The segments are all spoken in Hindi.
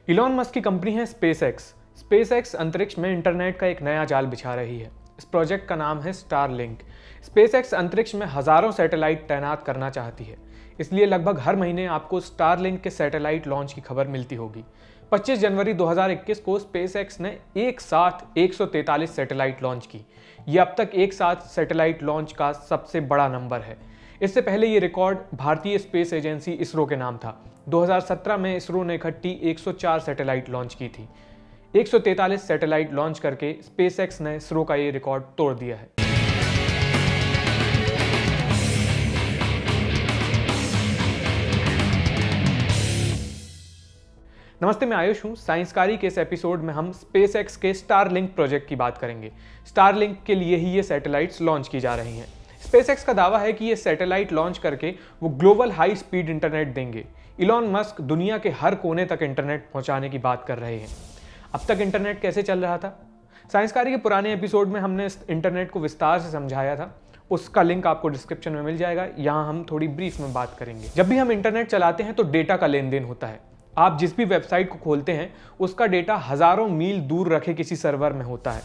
इलॉन मस्क की कंपनी है स्पेसएक्स। स्पेसएक्स अंतरिक्ष में इंटरनेट का एक नया जाल बिछा रही है। इस प्रोजेक्ट का नाम है स्टारलिंक। स्पेसएक्स अंतरिक्ष में हजारों सैटेलाइट तैनात करना चाहती है, इसलिए लगभग हर महीने आपको स्टारलिंक के सैटेलाइट लॉन्च की खबर मिलती होगी। 25 जनवरी 2021 को स्पेसएक्स ने एक साथ 143 सैटेलाइट लॉन्च की। यह अब तक एक साथ सैटेलाइट लॉन्च का सबसे बड़ा नंबर है। इससे पहले ये रिकॉर्ड भारतीय स्पेस एजेंसी इसरो के नाम था। 2017 में इसरो ने इकट्ठी 104 सैटेलाइट लॉन्च की थी। 143 सैटेलाइट लॉन्च करके स्पेसएक्स ने इसरो का ये रिकॉर्ड तोड़ दिया है। नमस्ते, मैं आयुष हूं। साइंसकारी के इस एपिसोड में हम स्पेसएक्स के स्टारलिंक प्रोजेक्ट की बात करेंगे। स्टारलिंक के लिए ही ये सैटेलाइट्स लॉन्च की जा रही हैं। स्पेसएक्स का दावा है कि ये सैटेलाइट लॉन्च करके वो ग्लोबल हाई स्पीड इंटरनेट देंगे। इलॉन मस्क दुनिया के हर कोने तक इंटरनेट पहुंचाने की बात कर रहे हैं। अब तक इंटरनेट कैसे चल रहा था? साइंसकारी के पुराने एपिसोड में हमने इंटरनेट को विस्तार से समझाया था। उसका लिंक आपको डिस्क्रिप्शन में मिल जाएगा। यहाँ हम थोड़ी ब्रीफ में बात करेंगे। जब भी हम इंटरनेट चलाते हैं तो डेटा का लेन देन होता है। आप जिस भी वेबसाइट को खोलते हैं उसका डेटा हजारों मील दूर रखे किसी सर्वर में होता है।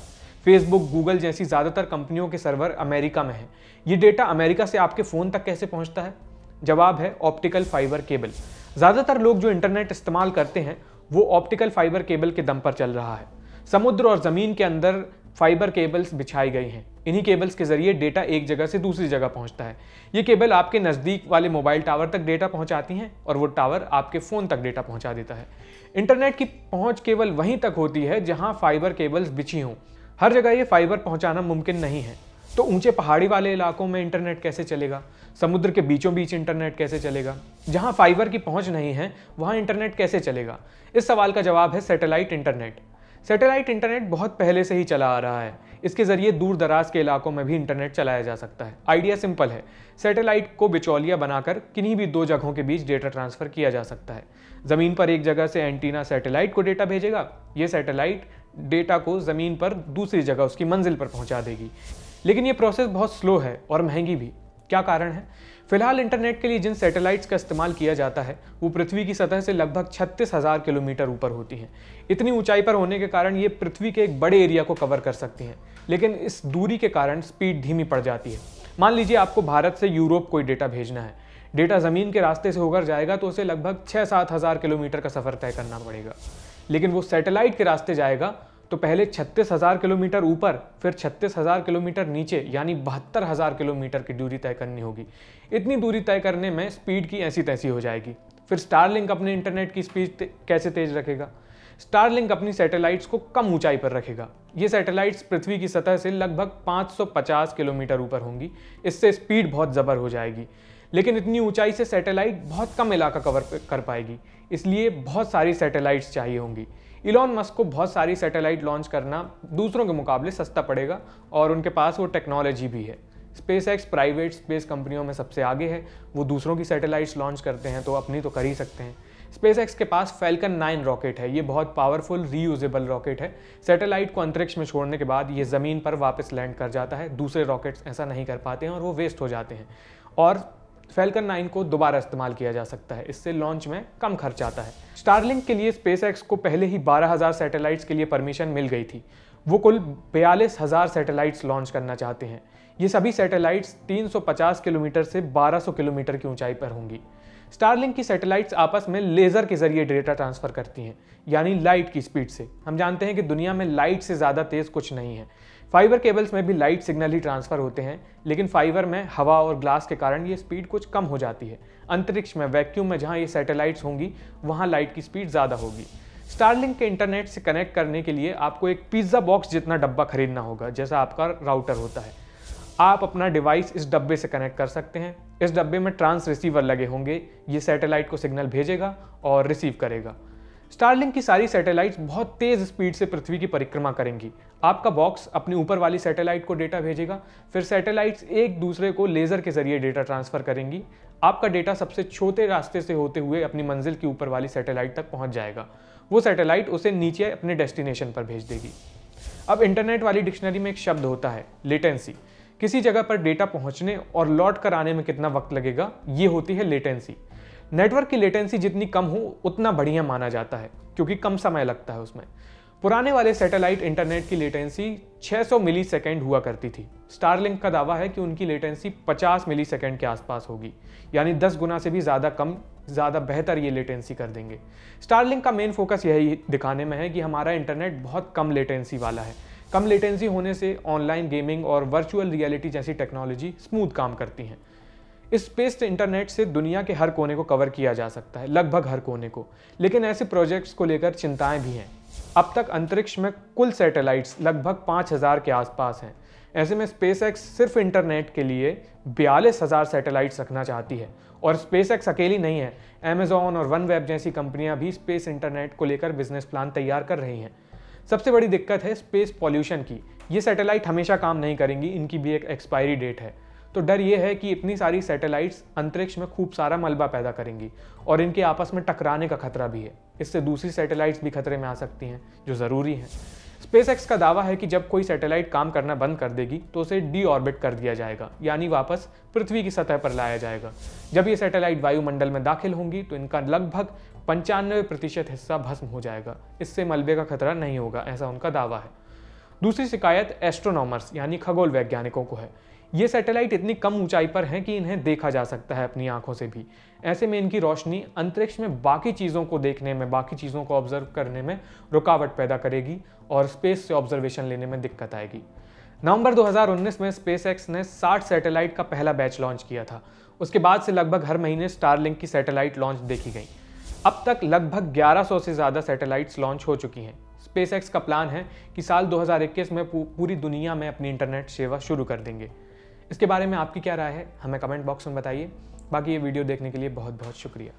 फेसबुक, गूगल जैसी ज़्यादातर कंपनियों के सर्वर अमेरिका में है। ये डेटा अमेरिका से आपके फ़ोन तक कैसे पहुंचता है? जवाब है ऑप्टिकल फाइबर केबल। ज़्यादातर लोग जो इंटरनेट इस्तेमाल करते हैं वो ऑप्टिकल फाइबर केबल के दम पर चल रहा है। समुद्र और ज़मीन के अंदर फाइबर केबल्स बिछाई गई हैं। इन्हीं केबल्स के जरिए डेटा एक जगह से दूसरी जगह पहुंचता है। ये केबल आपके नज़दीक वाले मोबाइल टावर तक डेटा पहुंचाती हैं और वो टावर आपके फ़ोन तक डेटा पहुंचा देता है। इंटरनेट की पहुंच केवल वहीं तक होती है जहां फाइबर केबल्स बिछी हों। हर जगह ये फाइबर पहुंचाना मुमकिन नहीं है। तो ऊंचे पहाड़ी वाले इलाकों में इंटरनेट कैसे चलेगा? समुद्र के बीचों बीच इंटरनेट कैसे चलेगा? जहां फाइबर की पहुंच नहीं है वहां इंटरनेट कैसे चलेगा? इस सवाल का जवाब है सैटेलाइट इंटरनेट। सैटेलाइट इंटरनेट बहुत पहले से ही चला आ रहा है। इसके जरिए दूर दराज के इलाकों में भी इंटरनेट चलाया जा सकता है। आइडिया सिंपल है। सैटेलाइट को बिचौलिया बनाकर किन्हीं भी दो जगहों के बीच डेटा ट्रांसफर किया जा सकता है। जमीन पर एक जगह से एंटीना सैटेलाइट को डेटा भेजेगा। ये सैटेलाइट डेटा को जमीन पर दूसरी जगह उसकी मंजिल पर पहुंचा देगी। लेकिन ये प्रोसेस बहुत स्लो है और महंगी भी। क्या कारण है? फिलहाल इंटरनेट के लिए जिन सैटेलाइट्स का इस्तेमाल किया जाता है वो पृथ्वी की सतह से लगभग 36,000 किलोमीटर ऊपर होती हैं। इतनी ऊंचाई पर होने के कारण ये पृथ्वी के एक बड़े एरिया को कवर कर सकती हैं, लेकिन इस दूरी के कारण स्पीड धीमी पड़ जाती है। मान लीजिए आपको भारत से यूरोप कोई डेटा भेजना है। डेटा ज़मीन के रास्ते से होकर जाएगा तो उसे लगभग 6-7 हज़ार किलोमीटर का सफ़र तय करना पड़ेगा। लेकिन वो सैटेलाइट के रास्ते जाएगा तो पहले 36,000 किलोमीटर ऊपर, फिर 36,000 किलोमीटर नीचे, यानी 72,000 किलोमीटर की दूरी तय करनी होगी। इतनी दूरी तय करने में स्पीड की ऐसी तैसी हो जाएगी। फिर स्टारलिंक अपने इंटरनेट की स्पीड कैसे तेज रखेगा? स्टारलिंक अपनी सैटेलाइट्स को कम ऊंचाई पर रखेगा। ये सैटेलाइट्स पृथ्वी की सतह से लगभग 550 किलोमीटर ऊपर होंगी। इससे स्पीड बहुत ज़बर हो जाएगी। लेकिन इतनी ऊंचाई से सैटेलाइट बहुत कम इलाका कवर कर पाएगी, इसलिए बहुत सारी सैटेलाइट्स चाहिए होंगी। इलॉन मस्क को बहुत सारी सैटेलाइट लॉन्च करना दूसरों के मुकाबले सस्ता पड़ेगा और उनके पास वो टेक्नोलॉजी भी है। स्पेसएक्स प्राइवेट स्पेस कंपनियों में सबसे आगे है। वो दूसरों की सैटेलाइट्स लॉन्च करते हैं तो अपनी तो कर ही सकते हैं। स्पेसएक्स के पास फैल्कन 9 रॉकेट है। ये बहुत पावरफुल रीयूजेबल रॉकेट है। सैटेलाइट को अंतरिक्ष में छोड़ने के बाद ये ज़मीन पर वापस लैंड कर जाता है। दूसरे रॉकेट्स ऐसा नहीं कर पाते हैं और वो वेस्ट हो जाते हैं। और फैल्कन 9 को दोबारा इस्तेमाल किया जा सकता है। इससे लॉन्च में कम खर्च आता है। स्टारलिंक के लिए स्पेसएक्स को पहले ही 12,000 सैटेलाइट्स के लिए परमिशन मिल गई थी। वो कुल 42,000 सैटेलाइट्स लॉन्च करना चाहते हैं। ये सभी सैटेलाइट्स 350 किलोमीटर से 1200 किलोमीटर की ऊंचाई पर होंगी। स्टारलिंक की सैटेलाइट्स आपस में लेज़र के जरिए डेटा ट्रांसफर करती हैं, यानी लाइट की स्पीड से। हम जानते हैं कि दुनिया में लाइट से ज़्यादा तेज़ कुछ नहीं है। फाइबर केबल्स में भी लाइट सिग्नल ही ट्रांसफर होते हैं, लेकिन फाइबर में हवा और ग्लास के कारण ये स्पीड कुछ कम हो जाती है। अंतरिक्ष में, वैक्यूम में जहाँ ये सैटेलाइट्स होंगी वहाँ लाइट की स्पीड ज़्यादा होगी। स्टारलिंक के इंटरनेट से कनेक्ट करने के लिए आपको एक पिज़्ज़ा बॉक्स जितना डब्बा खरीदना होगा, जैसा आपका राउटर होता है। आप अपना डिवाइस इस डब्बे से कनेक्ट कर सकते हैं। इस डब्बे में ट्रांस रिसीवर लगे होंगे। ये सैटेलाइट को सिग्नल भेजेगा और रिसीव करेगा। स्टारलिंक की सारी सैटेलाइट्स बहुत तेज़ स्पीड से पृथ्वी की परिक्रमा करेंगी। आपका बॉक्स अपनी ऊपर वाली सैटेलाइट को डेटा भेजेगा। फिर सैटेलाइट्स एक दूसरे को लेज़र के जरिए डेटा ट्रांसफ़र करेंगी। आपका डेटा सबसे छोटे रास्ते से होते हुए अपनी मंजिल की ऊपर वाली सैटेलाइट तक पहुंच जाएगा। वो सैटेलाइट उसे नीचे अपने डेस्टिनेशन पर भेज देगी। अब इंटरनेट वाली डिक्शनरी में एक शब्द होता है, लेटेंसी। किसी जगह पर डेटा पहुंचने और लौट कर आने में कितना वक्त लगेगा, ये होती है लेटेंसी। नेटवर्क की लेटेंसी जितनी कम हो उतना बढ़िया माना जाता है, क्योंकि कम समय लगता है उसमें। पुराने वाले सैटेलाइट इंटरनेट की लेटेंसी 600 मिलीसेकंड हुआ करती थी। स्टारलिंक का दावा है कि उनकी लेटेंसी 50 मिलीसेकंड के आसपास होगी, यानी 10 गुना से भी ज़्यादा बेहतर ये लेटेंसी कर देंगे। स्टारलिंक का मेन फोकस यही दिखाने में है कि हमारा इंटरनेट बहुत कम लेटेंसी वाला है। कम लेटेंसी होने से ऑनलाइन गेमिंग और वर्चुअल रियलिटी जैसी टेक्नोलॉजी स्मूथ काम करती हैं। इस स्पेस इंटरनेट से दुनिया के हर कोने को कवर किया जा सकता है, लगभग हर कोने को। लेकिन ऐसे प्रोजेक्ट्स को लेकर चिंताएं भी हैं। अब तक अंतरिक्ष में कुल सैटेलाइट्स लगभग 5000 के आसपास हैं। ऐसे में स्पेसएक्स सिर्फ इंटरनेट के लिए 42,000 सैटेलाइट्स रखना चाहती है। और स्पेसएक्स अकेली नहीं है, अमेजॉन और वनवेब जैसी कंपनियां भी स्पेस इंटरनेट को लेकर बिजनेस प्लान तैयार कर रही हैं। सबसे बड़ी दिक्कत है स्पेस पॉल्यूशन की। ये सैटेलाइट हमेशा काम नहीं करेंगी, इनकी भी एक एक्सपायरी डेट है। तो डर ये है कि इतनी सारी सैटेलाइट्स अंतरिक्ष में खूब सारा मलबा पैदा करेंगी और इनके आपस में टकराने का खतरा भी है। इससे दूसरी सैटेलाइट्स भी खतरे में आ सकती हैं, जो ज़रूरी हैं। स्पेसएक्स का दावा है कि जब कोई सैटेलाइट काम करना बंद कर देगी तो उसे डी ऑर्बिट कर दिया जाएगा, यानी वापस पृथ्वी की सतह पर लाया जाएगा। जब ये सैटेलाइट वायुमंडल में दाखिल होंगी तो इनका लगभग 95% हिस्सा भस्म हो जाएगा। इससे मलबे का खतरा नहीं होगा, ऐसा उनका दावा है। दूसरी शिकायत एस्ट्रोनॉमर्स यानी खगोल वैज्ञानिकों को है। ये सैटेलाइट इतनी कम ऊंचाई पर हैं कि इन्हें देखा जा सकता है अपनी आंखों से भी। ऐसे में इनकी रोशनी अंतरिक्ष में बाकी चीज़ों को देखने में, बाकी चीज़ों को ऑब्जर्व करने में रुकावट पैदा करेगी और स्पेस से ऑब्जर्वेशन लेने में दिक्कत आएगी। नवंबर 2019 में स्पेसएक्स ने 60 सैटेलाइट का पहला बैच लॉन्च किया था। उसके बाद से लगभग हर महीने स्टारलिंक की सैटेलाइट लॉन्च देखी गई। अब तक लगभग 1100 से ज़्यादा सैटेलाइट्स लॉन्च हो चुकी हैं। स्पेसएक्स का प्लान है कि साल 2021 में पूरी दुनिया में अपनी इंटरनेट सेवा शुरू कर देंगे। इसके बारे में आपकी क्या राय है, हमें कमेंट बॉक्स में बताइए। बाकी ये वीडियो देखने के लिए बहुत बहुत शुक्रिया।